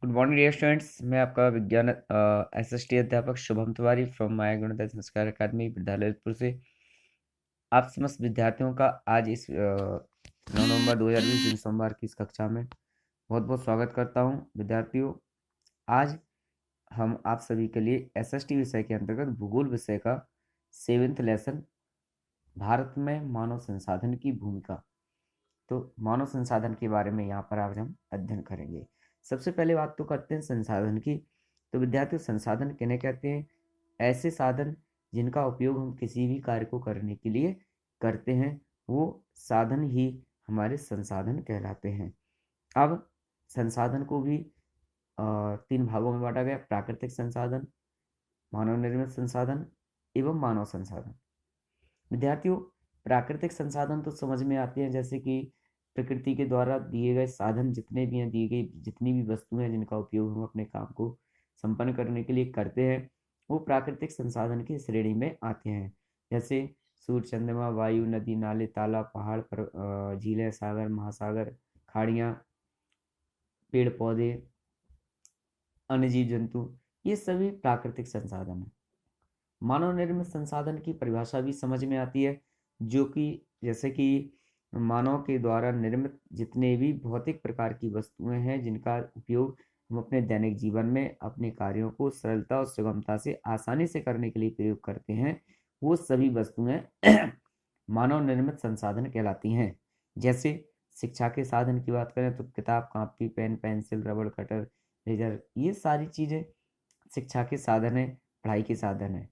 Good morning dear students. मैं आपका विज्ञान एसएसटी अध्यापक शुभम तिवारी फ्रॉम माय गणित संस्कार अकादमी विद्यालयपुर से आप समस्त विद्यार्थियों का आज इस 9 नवंबर 2020 दिन सोमवार की इस कक्षा में बहुत बहुत स्वागत करता हूं। विद्यार्थियों, आज हम आप सभी के लिए एसएसटी विषय के अंतर्गत भूगोल विषय का 7th लेसन भारत में मानव संसाधन की भूमिका, तो मानव संसाधन के बारे में यहाँ पर आज हम अध्ययन करेंगे। सबसे पहले बात तो करते हैं संसाधन की। तो विद्यार्थियों, संसाधन किन्हें कहते हैं? ऐसे साधन जिनका उपयोग हम किसी भी कार्य को करने के लिए करते हैं, वो साधन ही हमारे संसाधन कहलाते हैं। अब संसाधन को भी 3 भागों में बांटा गया: प्राकृतिक संसाधन, मानव निर्मित संसाधन एवं मानव संसाधन। विद्यार्थियों, प्राकृतिक संसाधन तो समझ में आते हैं, जैसे कि प्रकृति के द्वारा दिए गए साधन जितने भी हैं, दी गई जितनी भी वस्तुएं हैं जिनका उपयोग हम अपने काम को संपन्न करने के लिए करते हैं, वो प्राकृतिक संसाधन की श्रेणी में आते हैं। जैसे सूर्य, चंद्रमा, वायु, नदी, नाले, तालाब, पहाड़ पर, झीलें, सागर, महासागर, खाड़ियाँ, पेड़ पौधे, अन्य जीव जंतु, ये सभी प्राकृतिक संसाधन हैं। मानव निर्मित संसाधन की परिभाषा भी समझ में आती है, जो कि जैसे कि मानव के द्वारा निर्मित जितने भी भौतिक प्रकार की वस्तुएं हैं जिनका उपयोग हम अपने दैनिक जीवन में अपने कार्यों को सरलता और सुगमता से आसानी से करने के लिए प्रयोग करते हैं, वो सभी वस्तुएं मानव निर्मित संसाधन कहलाती हैं। जैसे शिक्षा के साधन की बात करें तो किताब, कॉपी, पेन, पेंसिल, रबड़, कटर, रेजर, ये सारी चीजें शिक्षा के साधन है, पढ़ाई के साधन है।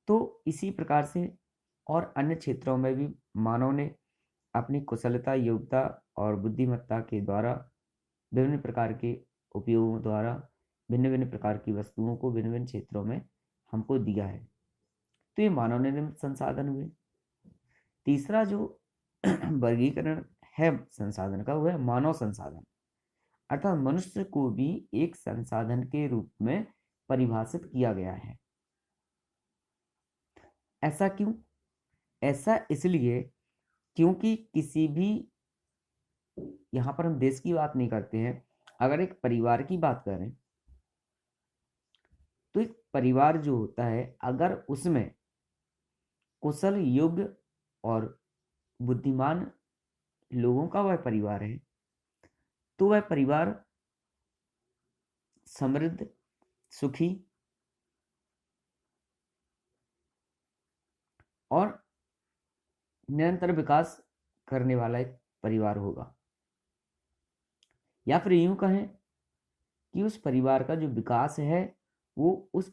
तो इसी प्रकार से और अन्य क्षेत्रों में भी मानव ने अपनी कुशलता, योग्यता और बुद्धिमत्ता के द्वारा विभिन्न प्रकार के उपयोगों द्वारा भिन्न भिन्न प्रकार की वस्तुओं को भिन्न भिन्न क्षेत्रों में हमको दिया है। तो ये मानव निर्मित संसाधन हुए। तीसरा जो वर्गीकरण है संसाधन का, वो है मानव संसाधन, अर्थात मनुष्य को भी एक संसाधन के रूप में परिभाषित किया गया है। ऐसा क्यों? ऐसा इसलिए क्योंकि किसी भी, यहाँ पर हम देश की बात नहीं करते हैं, अगर एक परिवार की बात करें तो एक परिवार जो होता है, अगर उसमें कुशल, योग्य और बुद्धिमान लोगों का वह परिवार है, तो वह परिवार समृद्ध, सुखी और निरंतर विकास करने वाला एक परिवार होगा। या फिर यूं कहें कि उस परिवार का जो विकास है वो उस